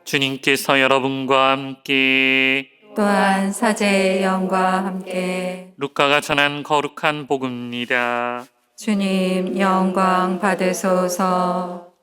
주님께서 여러분과 함께 또한 사제의 영과 함께 루카가 전한 거룩한 복음입니다. 주님 영광 받으소서.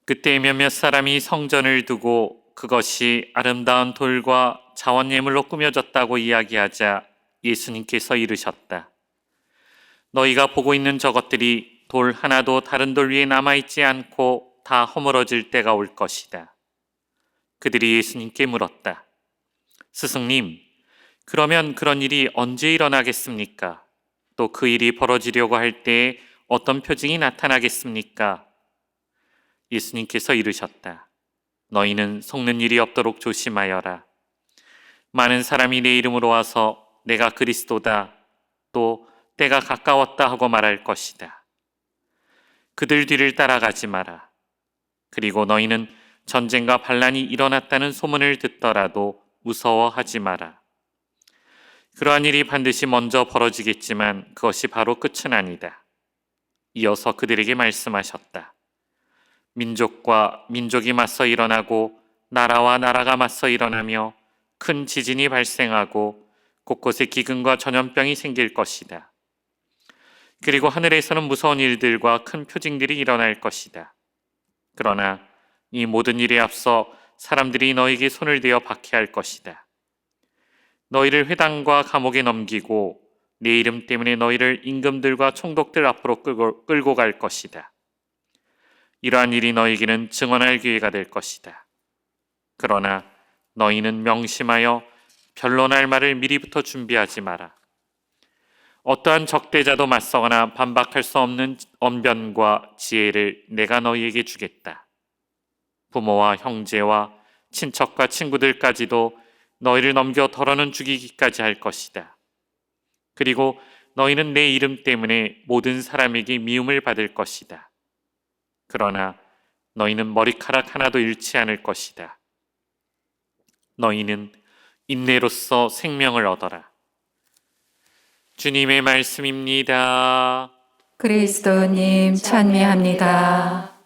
그때 몇몇 사람이 성전을 두고 그것이 아름다운 돌과 자원예물로 꾸며졌다고 이야기하자 예수님께서 이르셨다. 너희가 보고 있는 저것들이 돌 하나도 다른 돌 위에 남아있지 않고 다 허물어질 때가 올 것이다. 그들이 예수님께 물었다. 스승님, 그러면 그런 일이 언제 일어나겠습니까? 또 그 일이 벌어지려고 할 때에 어떤 표징이 나타나겠습니까? 예수님께서 이르셨다. 너희는 속는 일이 없도록 조심하여라. 많은 사람이 내 이름으로 와서 내가 그리스도다, 또 때가 가까웠다 하고 말할 것이다. 그들 뒤를 따라가지 마라. 그리고 너희는 전쟁과 반란이 일어났다는 소문을 듣더라도 무서워하지 마라. 그러한 일이 반드시 먼저 벌어지겠지만 그것이 바로 끝은 아니다. 이어서 그들에게 말씀하셨다. 민족과 민족이 맞서 일어나고 나라와 나라가 맞서 일어나며 큰 지진이 발생하고 곳곳에 기근과 전염병이 생길 것이다. 그리고 하늘에서는 무서운 일들과 큰 표징들이 일어날 것이다. 그러나 이 모든 일에 앞서 사람들이 너에게 손을 대어 박해할 것이다. 너희를 회당과 감옥에 넘기고 내 이름 때문에 너희를 임금들과 총독들 앞으로 끌고 갈 것이다. 이러한 일이 너희에게는 증언할 기회가 될 것이다. 그러나 너희는 명심하여 변론할 말을 미리부터 준비하지 마라. 어떠한 적대자도 맞서거나 반박할 수 없는 언변과 지혜를 내가 너희에게 주겠다. 부모와 형제와 친척과 친구들까지도 너희를 넘겨 덜어는 죽이기까지 할 것이다. 그리고 너희는 내 이름 때문에 모든 사람에게 미움을 받을 것이다. 그러나 너희는 머리카락 하나도 잃지 않을 것이다. 너희는 인내로써 생명을 얻어라. 주님의 말씀입니다. 그리스도님 찬미합니다.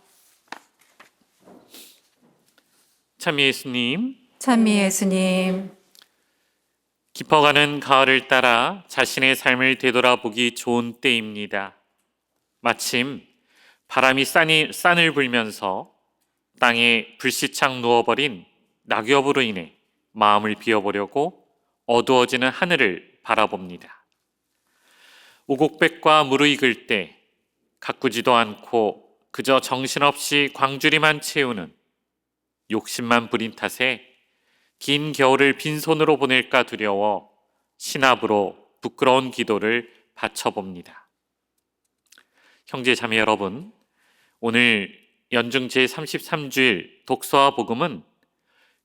참 예수님, 찬미 예수님, 깊어가는 가을을 따라 자신의 삶을 되돌아보기 좋은 때입니다. 마침 바람이 싼을 불면서 땅에 불시착 누워버린 낙엽으로 인해 마음을 비워보려고 어두워지는 하늘을 바라봅니다. 오곡백과 무르익을 때 가꾸지도 않고 그저 정신없이 광주리만 채우는 욕심만 부린 탓에 긴 겨울을 빈손으로 보낼까 두려워 신압으로 부끄러운 기도를 바쳐봅니다. 형제 자매 여러분, 오늘 연중 제33주일 독서와 복음은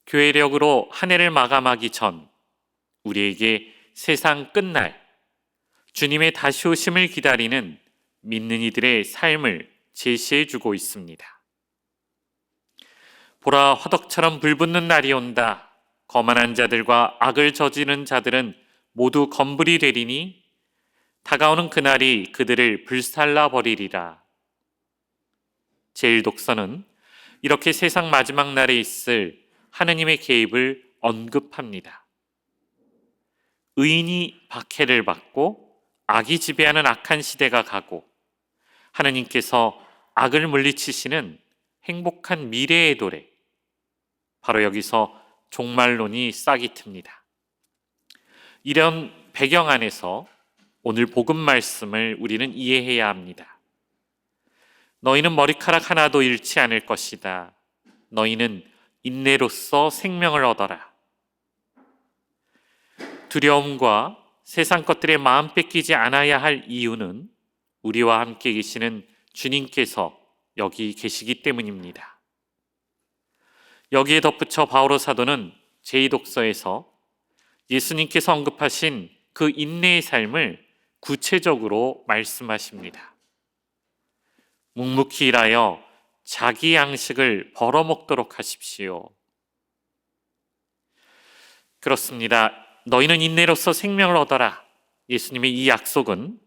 교회력으로 한 해를 마감하기 전 우리에게 세상 끝날 주님의 다시 오심을 기다리는 믿는 이들의 삶을 제시해 주고 있습니다. 보라, 화덕처럼 불붙는 날이 온다. 거만한 자들과 악을 저지른 자들은 모두 검불이 되리니 다가오는 그날이 그들을 불살라 버리리라. 제1독서는 이렇게 세상 마지막 날에 있을 하느님의 개입을 언급합니다. 의인이 박해를 받고 악이 지배하는 악한 시대가 가고 하느님께서 악을 물리치시는 행복한 미래의 도래, 바로 여기서 종말론이 싹이 틉니다. 이런 배경 안에서 오늘 복음 말씀을 우리는 이해해야 합니다. 너희는 머리카락 하나도 잃지 않을 것이다. 너희는 인내로써 생명을 얻어라. 두려움과 세상 것들에 마음 뺏기지 않아야 할 이유는 우리와 함께 계시는 주님께서 여기 계시기 때문입니다. 여기에 덧붙여 바오로 사도는 제2독서에서 예수님께서 언급하신 그 인내의 삶을 구체적으로 말씀하십니다. 묵묵히 일하여 자기 양식을 벌어먹도록 하십시오. 그렇습니다. 너희는 인내로써 생명을 얻어라. 예수님의 이 약속은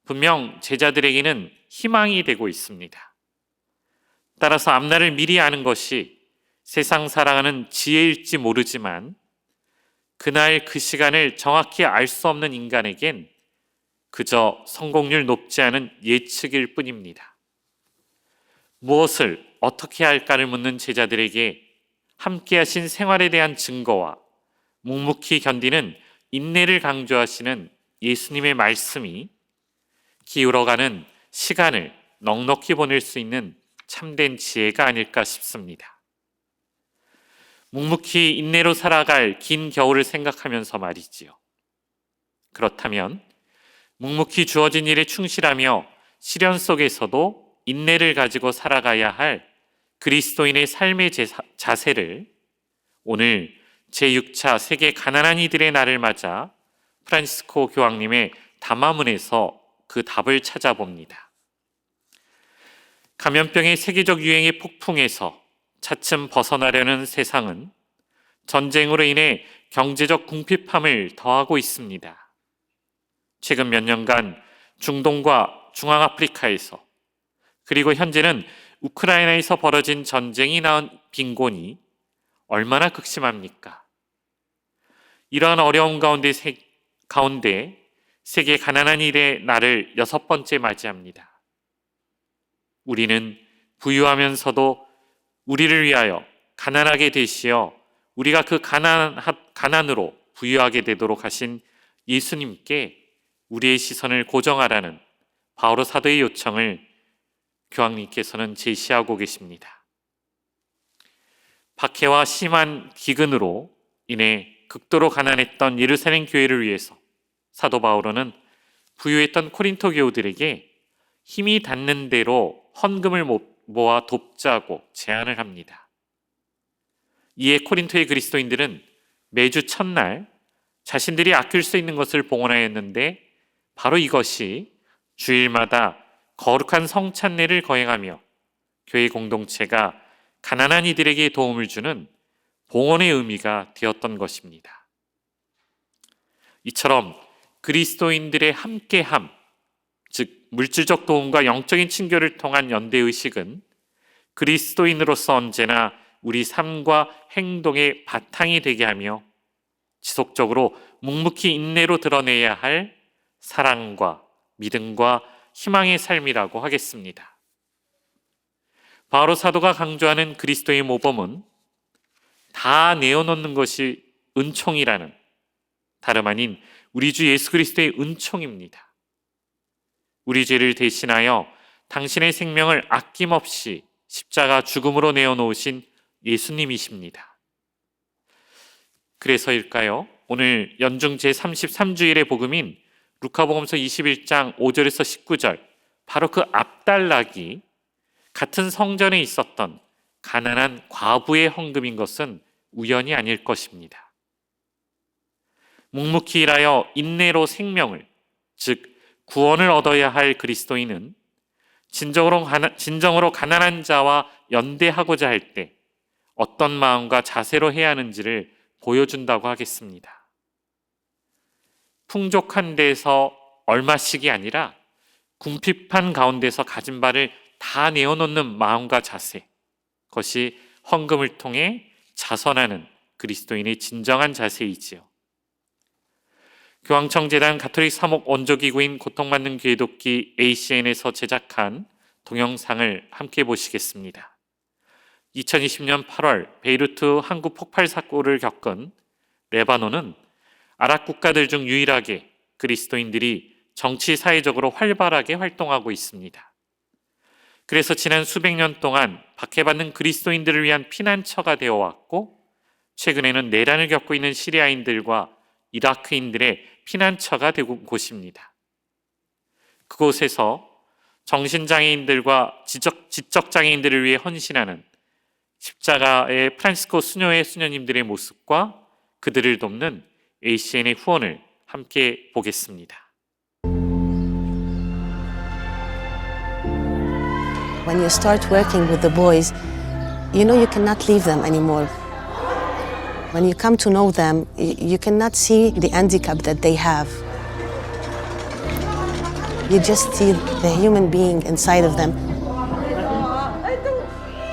분명 제자들에게는 희망이 되고 있습니다. 따라서 앞날을 미리 아는 것이 세상 사랑하는 지혜일지 모르지만 그날 그 시간을 정확히 알 수 없는 인간에겐 그저 성공률 높지 않은 예측일 뿐입니다. 무엇을 어떻게 할까를 묻는 제자들에게 함께 하신 생활에 대한 증거와 묵묵히 견디는 인내를 강조하시는 예수님의 말씀이 기울어가는 시간을 넉넉히 보낼 수 있는 참된 지혜가 아닐까 싶습니다. 묵묵히 인내로 살아갈 긴 겨울을 생각하면서 말이지요. 그렇다면 묵묵히 주어진 일에 충실하며 시련 속에서도 인내를 가지고 살아가야 할 그리스도인의 삶의 자세를 오늘 제6차 세계 가난한 이들의 날을 맞아 프란시스코 교황님의 담화문에서 그 답을 찾아봅니다. 감염병의 세계적 유행의 폭풍에서 차츰 벗어나려는 세상은 전쟁으로 인해 경제적 궁핍함을 더하고 있습니다. 최근 몇 년간 중동과 중앙아프리카에서 그리고 현재는 우크라이나에서 벌어진 전쟁이 낳은 빈곤이 얼마나 극심합니까? 이러한 어려움 가운데 세계 가난한 일의 날을 6번째 맞이합니다. 우리는 부유하면서도 우리를 위하여 가난하게 되시어 우리가 그 가난으로 부유하게 되도록 하신 예수님께 우리의 시선을 고정하라는 바오로 사도의 요청을 교황님께서는 제시하고 계십니다. 박해와 심한 기근으로 인해 극도로 가난했던 예루살렘 교회를 위해서 사도 바오로는 부유했던 코린토 교우들에게 힘이 닿는 대로 헌금을 모아 돕자고 제안을 합니다. 이에 코린토의 그리스도인들은 매주 첫날 자신들이 아낄 수 있는 것을 봉헌하였는데 바로 이것이 주일마다 거룩한 성찬례를 거행하며 교회 공동체가 가난한 이들에게 도움을 주는 봉헌의 의미가 되었던 것입니다. 이처럼 그리스도인들의 함께함, 즉 물질적 도움과 영적인 친교를 통한 연대의식은 그리스도인으로서 언제나 우리 삶과 행동의 바탕이 되게 하며 지속적으로 묵묵히 인내로 드러내야 할 사랑과 믿음과 희망의 삶이라고 하겠습니다. 바오로 사도가 강조하는 그리스도의 모범은 다 내어놓는 것이 은총이라는 다름 아닌 우리 주 예수 그리스도의 은총입니다. 우리 죄를 대신하여 당신의 생명을 아낌없이 십자가 죽음으로 내어놓으신 예수님이십니다. 그래서일까요? 오늘 연중 제33주일의 복음인 루카복음서 21장 5절에서 19절 바로 그 앞단락이 같은 성전에 있었던 가난한 과부의 헌금인 것은 우연이 아닐 것입니다. 묵묵히 일하여 인내로 생명을, 즉 구원을 얻어야 할 그리스도인은 진정으로 가난한 자와 연대하고자 할 때 어떤 마음과 자세로 해야 하는지를 보여준다고 하겠습니다. 풍족한 데서 얼마씩이 아니라 궁핍한 가운데서 가진 바를 다 내어놓는 마음과 자세, 그것이 헌금을 통해 자선하는 그리스도인의 진정한 자세이지요. 교황청재단 가톨릭 사목 원조기구인 고통받는 교회 돕기 ACN에서 제작한 동영상을 함께 보시겠습니다. 2020년 8월 베이루트 항구 폭발 사고를 겪은 레바논은 아랍 국가들 중 유일하게 그리스도인들이 정치 사회적으로 활발하게 활동하고 있습니다. 그래서 지난 수백 년 동안 박해받는 그리스도인들을 위한 피난처가 되어 왔고, 최근에는 내란을 겪고 있는 시리아인들과 이라크인들의 피난처가 되고 곳입니다. 그곳에서 정신장애인들과 지적장애인들을 위해 헌신하는 십자가의 프란시스코 수녀의 수녀님들의 모습과 그들을 돕는 ACN의 후원을 함께 보겠습니다. When you start working with the boys, you know you cannot leave them anymore. When you come to know them, you cannot see the handicap that they have. You just see the human being inside of them.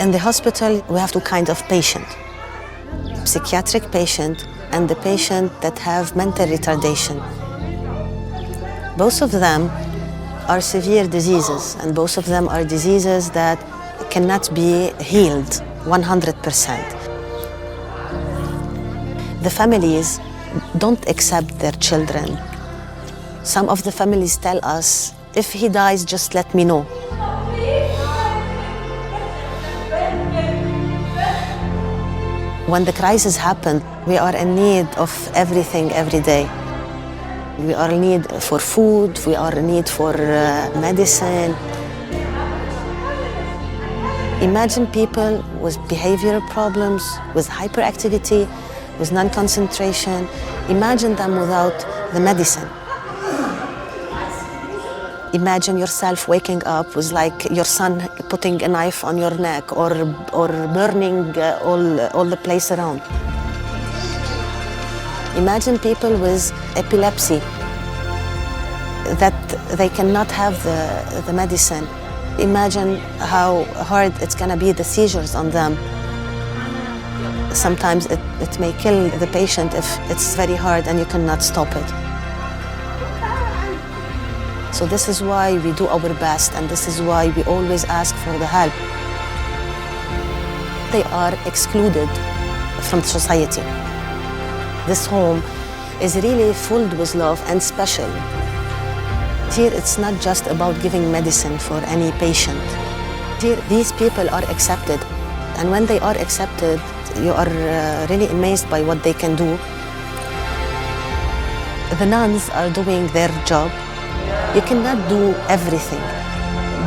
In the hospital, we have two kinds of patient. Psychiatric patient and the patient that have mental retardation. Both of them are severe diseases, and both of them are diseases that cannot be healed 100%. The families don't accept their children. Some of the families tell us, if he dies, just let me know. When the crisis happened, we are in need of everything every day. We are in need for food, we are in need for medicine. Imagine people with behavioral problems, with hyperactivity, with non-concentration. Imagine them without the medicine. Imagine yourself waking up with like your son putting a knife on your neck or burning all the place around. Imagine people with epilepsy that they cannot have the medicine. Imagine how hard it's gonna be, the seizures on them. Sometimes it may kill the patient if it's very hard and you cannot stop it. So this is why we do our best, and this is why we always ask for the help. They are excluded from society. This home is really filled with love and special. Here, it's not just about giving medicine for any patient. Here, these people are accepted, and when they are accepted, you are really amazed by what they can do. The nuns are doing their job. You cannot do everything,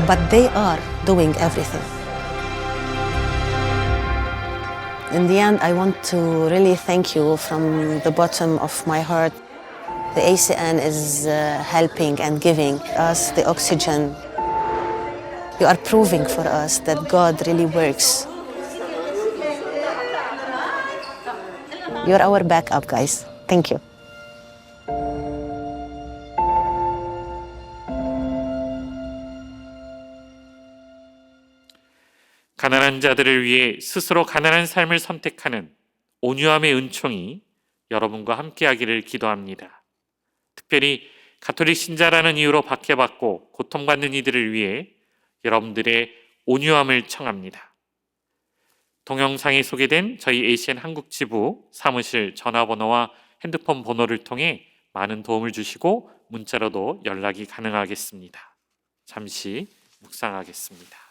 but they are doing everything. In the end, I want to really thank you from the bottom of my heart. The ACN is helping and giving us the oxygen. You are proving for us that God really works. You're our backup, guys. Thank you. 가난한 자들을 위해 스스로 가난한 삶을 선택하는 온유함의 은총이 여러분과 함께하기를 기도합니다. 특별히 가톨릭 신자라는 이유로 박해받고 고통받는 이들을 위해 여러분들의 온유함을 청합니다. 동영상에 소개된 저희 ACN 한국지부 사무실 전화번호와 핸드폰 번호를 통해 많은 도움을 주시고 문자로도 연락이 가능하겠습니다. 잠시 묵상하겠습니다.